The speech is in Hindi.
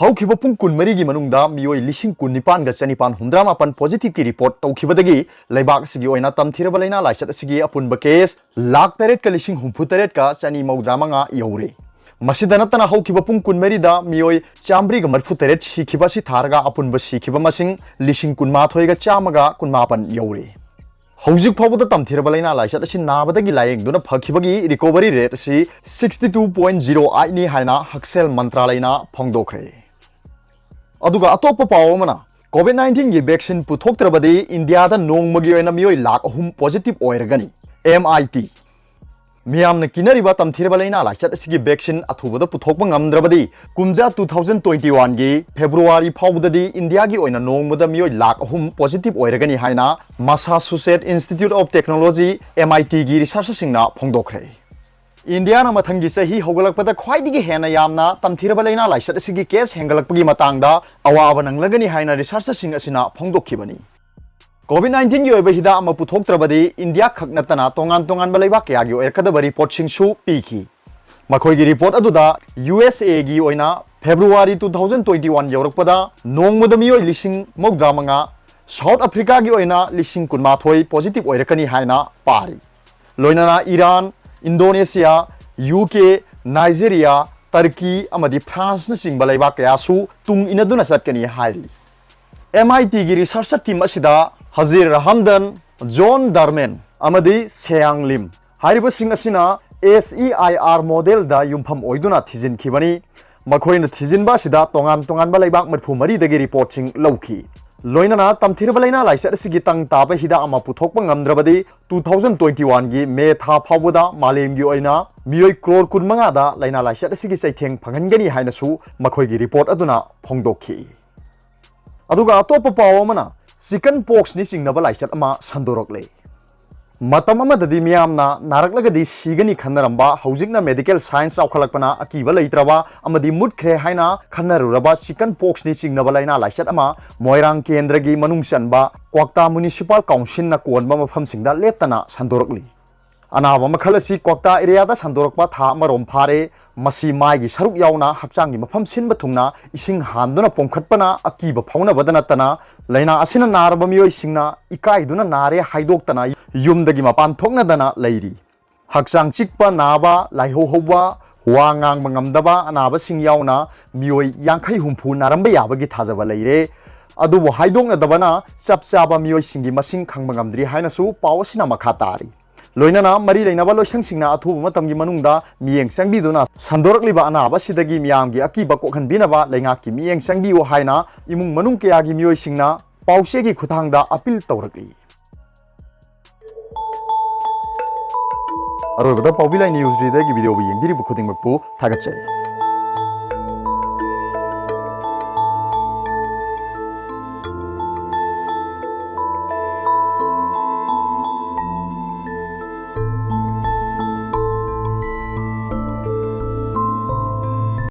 हौखिबा पुंग कुनमरी की मनुंगदा मियोई लिसिंग कुनिपान गा चनिपान हुंद्रा मापन पॉजिटिव की रिपोर्ट तौखिबदगी लैबाक सिगी ओइना तमथिरबा लैना लाइचत सिगी अपुनबा केस लाख तरेट का लिसिंग हुंफु तरेट का चनि मौद्रा मंगा यौरे मसिदा नतना हौखिबा पुंग कुनमरी दा मियोई चामब्री गा मरफु तरेट सिखिबा सि थारगा अपुनबा सिखिबा मसिंग लिसिंग कुनमाथोय गा चामगा कुनमापन यौरे हौजिक फावबदा तमथिरबा लैना लाइचत असि नाबदगी लायेंगदुना फखिबगी रिकवरी रेट असि 62.08 नि हाइना हक्सेल मंत्रालयना फोंगदोखरे अदुगा अतोप पाव अमना कोविड-19 की वैक्सीन पुथोक्त्रबदी इंडिया दा नोंगमगी ओइना मियोई लाख अहुम पॉजिटिव ओइरगनी MIT मियामना किनरिबा तमथिरबा लैना लाइचत असि वैक्सीन अथुबदा पुथोकबा ngamdrabadi कुमजा 2021 की फेब्रुआरी फावबददी इंडिया की ओइना नोंगमदा मियोई लाख अहुम पॉजिटिव ओइरगनी हाइना Massachusetts Institute of Technology MIT की रिसर्च सिंगना फोंगदोखरे इंडिया मथंगी सही होगलकपदा ख्वाइदिगी हेना यामना तमथिरबा लैना लाइचत असिगी केस हेंगलकपगी मतंगदा अवाबा नंगलगनी हाइना रिसर्च सिंग असिना फोंगदोखिबनी कोविड-19 की ओइबा हिदा अमा पुथोक्त्रबदी इंडिया खकनतना तोंगान तोंगान बलैबा कयागी ओइरकदबा रिपोर्ट सिंगसु पीखी मखोइगी रिपोर्ट अदुदा USA की ओइना फेब्रुआरी 2021 यौरकपदा नोंगमदा मियोई लिसिंग मौद्रामंगा साउथ अफ्रीका की ओइना लिसिंग कुनमाथोई पॉजिटिव ओइरकनी हाइना पारी लोइनाना Iran Indonesia UK Nigeria Turkey अमदी फ्रांस न सिंग बलैबा कयासु तुंग इनदुना सटकनी हाइरी MIT की रिसर्च टीम असिदा हजीर रहमदन जॉन डरमेन अमदी सेयांग लिम हाइरिबा सिंग असिना SEIR मॉडल दा युमफम ओइदुना थिजिनखिबनी मखोइना थिजिनबा सिदा तोंगान तोंगान बलैबा मरफु मरी दगी रिपोर्ट सिंग लौखी लोइनाना तमथिरबा लैना लाइचत सिगी तंग ताबा हिदा अमा पुथोकपा ngamdrabadi 2021 की मे था फावबदा मालेमगी ओइना मियोई क्रोर कुनमंगा दा लैना लाइचत सिगी चैथेंग फंगनगनी हाइनसु मखोइगी रिपोर्ट अदुना फोंगदोखी अदुगा अतोप पाव अमना चिकनपॉक्स नि चिंगनबा लाइचत अमा संदोरकले मतम अमददी मियामना नारकलगदी सिगनी खन्नरंबा हौजिकना मेडिकल साइंस चावखलकपना अकीबा लैत्रबा अमदी मुदख्रे हाइना खन्नरुरबा चिकनपॉक्स नि चिंगनबा लाइना लाइचत अमा मोइरांग केंद्रगी मनुंग चनबा क्वाक्ता म्युनिसिपल काउंसिल ना कोनबा मफमसिंगदा लेतना संदोरकली अनाबा मखल असि क्वाक्ता एरियादा संदोरकपा था अमरोम फारे मसी माइगी सरुक यावना हक्चांगी मफम सिनबा थुंगना इसिंग हानदुना पोंखटपना अकीबा फाउनबदा नतना लैना असिना नारबा मियोइ सिंगना इकाइदुना नारे हाइदोक्तना युमदगी मपान थोकनदना लैरी हक्चांग चिकपा नाबा लाइहो हौबा वा ngang ngamdaba anaba sing yauna mioi yankhai humpu naramba yabagi thajaba leire adubu haidong adabana chapchaba mioi singi masing khangba ngamdri haina su pawasina makha tari लोइनाना मरी लेनाबा लोइसंग सिंगना अथुब मतमगी मनुंगदा मियेंग संगबिदुना संदोरकलिबा अनाबा सिदगी मियामगी अकीबा कोखनबिनाबा लेंगाकी मियेंग संगबिओ हाइना इमुंग मनुंग कयागी मियोइ सिंगना पाउसेगी खुथांगदा अपील तौरकली अरोबदा पाउबिलाई न्यूज रीडर की वीडियो भी यंगिरिबु खुदिंगमकपु थागतचरी।